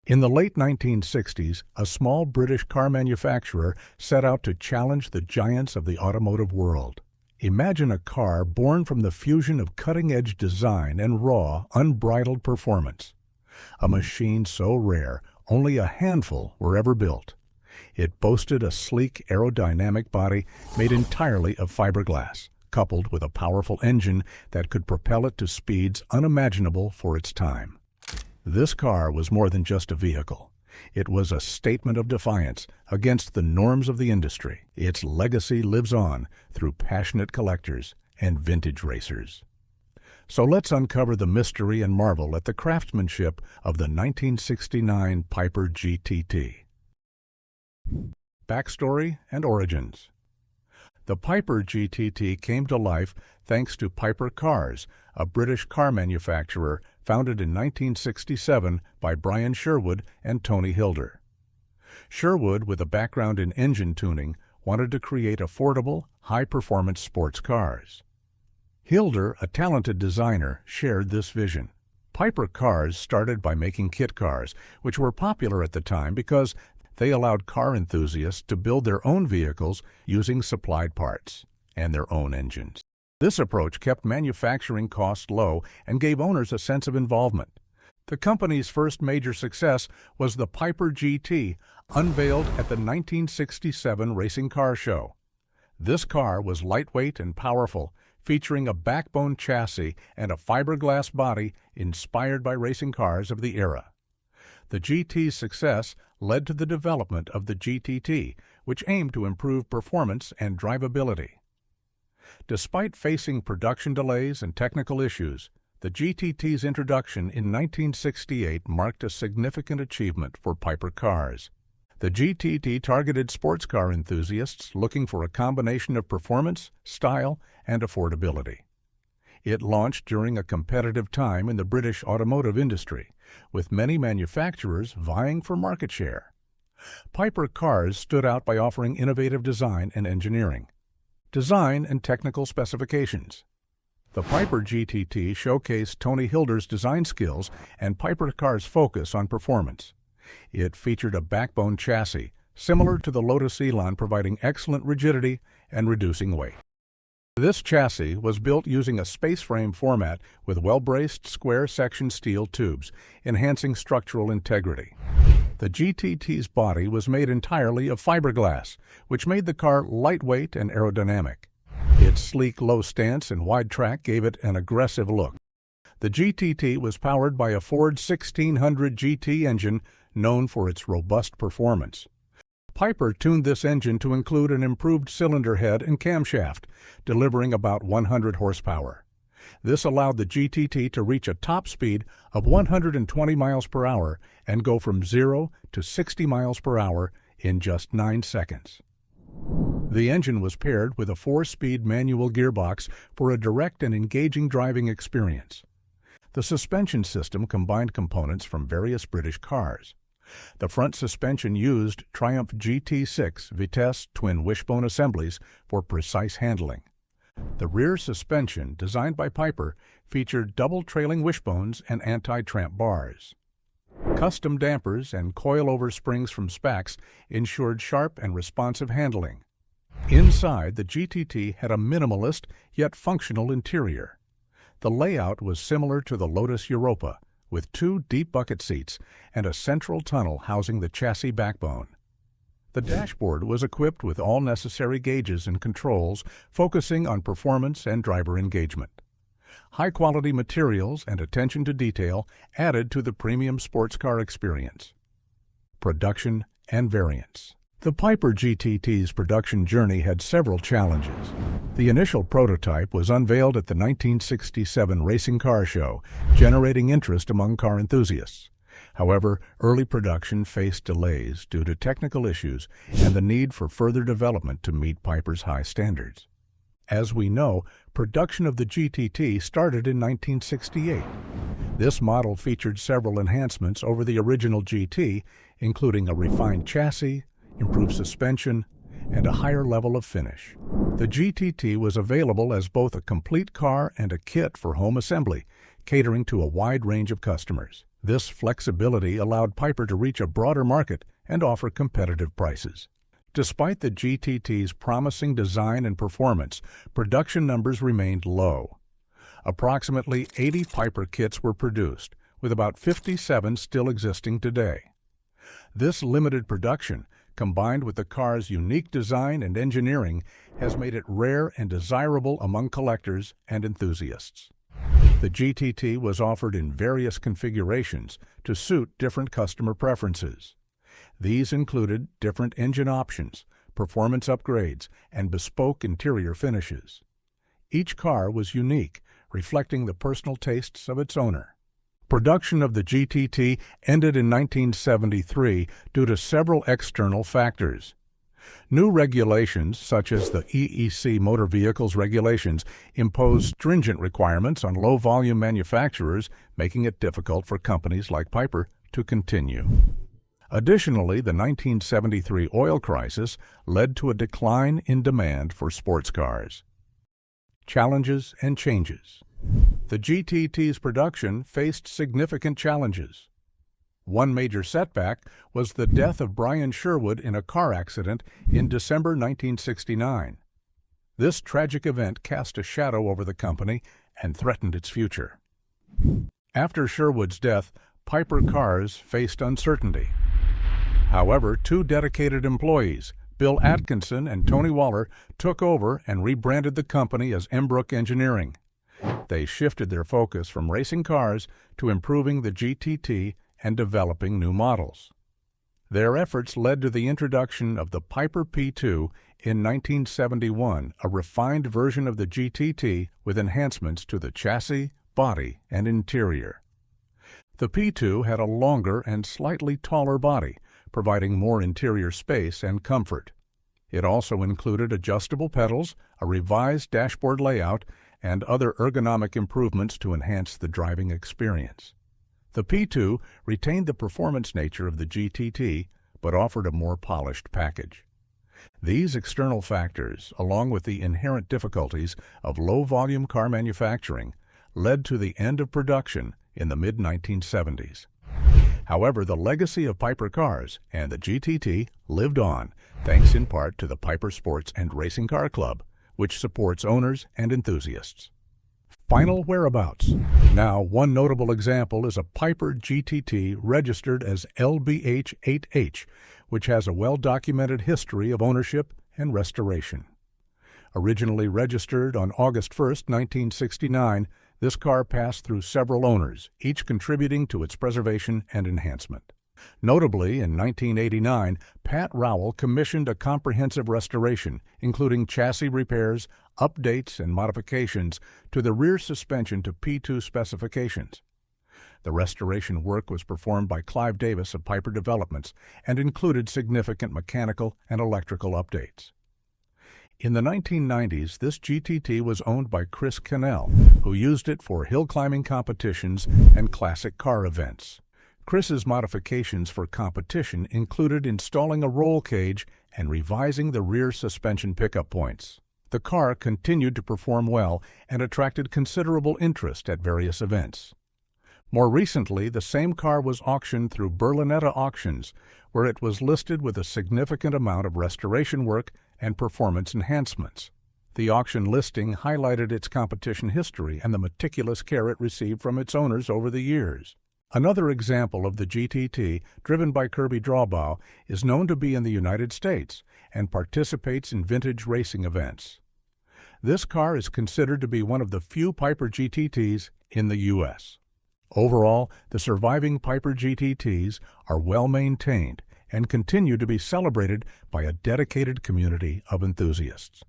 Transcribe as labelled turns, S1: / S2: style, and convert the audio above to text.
S1: In the late 1960s, a small British car manufacturer set out to challenge the giants of the automotive world. Imagine a car born from the fusion of cutting-edge design and raw, unbridled performance. A machine so rare, only a handful were ever built. It boasted a sleek aerodynamic body made entirely of fiberglass, coupled with a powerful engine that could propel it to speeds unimaginable for its time. This car was more than just a vehicle. It was a statement of defiance against the norms of the industry. Its legacy lives on through passionate collectors and vintage racers. So let's uncover the mystery and marvel at the craftsmanship of the 1969 Piper GTT. Backstory and origins. The Piper GTT came to life thanks to Piper Cars, a British car manufacturer founded in 1967 by Brian Sherwood and Tony Hilder. Sherwood, with a background in engine tuning, wanted to create affordable, high-performance sports cars. Hilder, a talented designer, shared this vision. Piper Cars started by making kit cars, which were popular at the time because they allowed car enthusiasts to build their own vehicles using supplied parts and their own engines. This approach kept manufacturing costs low and gave owners a sense of involvement. The company's first major success was the Piper GT, unveiled at the 1967 Racing Car Show. This car was lightweight and powerful, featuring a backbone chassis and a fiberglass body inspired by racing cars of the era. The GT's success led to the development of the GTT, which aimed to improve performance and drivability. Despite facing production delays and technical issues, the GTT's introduction in 1968 marked a significant achievement for Piper Cars. The GTT targeted sports car enthusiasts looking for a combination of performance, style, and affordability. It launched during a competitive time in the British automotive industry, with many manufacturers vying for market share. Piper Cars stood out by offering innovative design and engineering. Design and technical specifications. The Piper GTT showcased Tony Hilder's design skills and Piper Cars' focus on performance. It featured a backbone chassis, similar to the Lotus Elan, providing excellent rigidity and reducing weight. This chassis was built using a space frame format with well-braced square-section steel tubes, enhancing structural integrity. The GTT's body was made entirely of fiberglass, which made the car lightweight and aerodynamic. Its sleek low stance and wide track gave it an aggressive look. The GTT was powered by a Ford 1600 GT engine known for its robust performance. Piper tuned this engine to include an improved cylinder head and camshaft, delivering about 100 horsepower. This allowed the GTT to reach a top speed of 120 miles per hour and go from 0 to 60 miles per hour in just 9 seconds. The engine was paired with a 4-speed manual gearbox for a direct and engaging driving experience. The suspension system combined components from various British cars. The front suspension used Triumph GT6 Vitesse twin wishbone assemblies for precise handling. The rear suspension, designed by Piper, featured double trailing wishbones and anti-tramp bars. Custom dampers and coilover springs from Spax ensured sharp and responsive handling. Inside, the GTT had a minimalist yet functional interior. The layout was similar to the Lotus Europa, with 2 deep bucket seats and a central tunnel housing the chassis backbone. The dashboard was equipped with all necessary gauges and controls, focusing on performance and driver engagement. High-quality materials and attention to detail added to the premium sports car experience. Production and variants. The Piper GTT's production journey had several challenges. The initial prototype was unveiled at the 1967 Racing Car Show, generating interest among car enthusiasts. However, early production faced delays due to technical issues and the need for further development to meet Piper's high standards. As we know, production of the GTT started in 1968. This model featured several enhancements over the original GT, including a refined chassis, improved suspension, and a higher level of finish. The GTT was available as both a complete car and a kit for home assembly, catering to a wide range of customers. This flexibility allowed Piper to reach a broader market and offer competitive prices. Despite the GTT's promising design and performance, production numbers remained low. Approximately 80 Piper kits were produced, with about 57 still existing today. This limited production, combined with the car's unique design and engineering, has made it rare and desirable among collectors and enthusiasts. The GTT was offered in various configurations to suit different customer preferences. These included different engine options, performance upgrades, and bespoke interior finishes. Each car was unique, reflecting the personal tastes of its owner. Production of the GTT ended in 1973 due to several external factors. New regulations, such as the EEC Motor Vehicles Regulations, imposed stringent requirements on low-volume manufacturers, making it difficult for companies like Piper to continue. Additionally, the 1973 oil crisis led to a decline in demand for sports cars. Challenges and changes. The GTT's production faced significant challenges. One major setback was the death of Brian Sherwood in a car accident in December 1969. This tragic event cast a shadow over the company and threatened its future. After Sherwood's death, Piper Cars faced uncertainty. However, two dedicated employees, Bill Atkinson and Tony Waller, took over and rebranded the company as Embrook Engineering. They shifted their focus from racing cars to improving the GTT and developing new models. Their efforts led to the introduction of the Piper P2 in 1971, a refined version of the GTT with enhancements to the chassis, body, and interior. The P2 had a longer and slightly taller body, providing more interior space and comfort. It also included adjustable pedals, a revised dashboard layout, and other ergonomic improvements to enhance the driving experience. The P2 retained the performance nature of the GTT, but offered a more polished package. These external factors, along with the inherent difficulties of low-volume car manufacturing, led to the end of production in the mid-1970s. However, the legacy of Piper Cars and the GTT lived on, thanks in part to the Piper Sports and Racing Car Club, which supports owners and enthusiasts. Final whereabouts. Now, one notable example is a Piper GTT registered as LBH-8H, which has a well-documented history of ownership and restoration. Originally registered on August 1, 1969, this car passed through several owners, each contributing to its preservation and enhancement. Notably, in 1989, Pat Rowell commissioned a comprehensive restoration, including chassis repairs, updates, and modifications to the rear suspension to P2 specifications. The restoration work was performed by Clive Davis of Piper Developments and included significant mechanical and electrical updates. In the 1990s, this GTT was owned by Chris Cannell, who used it for hill climbing competitions and classic car events. Chris's modifications for competition included installing a roll cage and revising the rear suspension pickup points. The car continued to perform well and attracted considerable interest at various events. More recently, the same car was auctioned through Berlinetta Auctions, where it was listed with a significant amount of restoration work and performance enhancements. The auction listing highlighted its competition history and the meticulous care it received from its owners over the years. Another example of the GTT, driven by Kirby Drawbaugh, is known to be in the United States and participates in vintage racing events. This car is considered to be one of the few Piper GTTs in the U.S. Overall, the surviving Piper GTTs are well maintained and continue to be celebrated by a dedicated community of enthusiasts.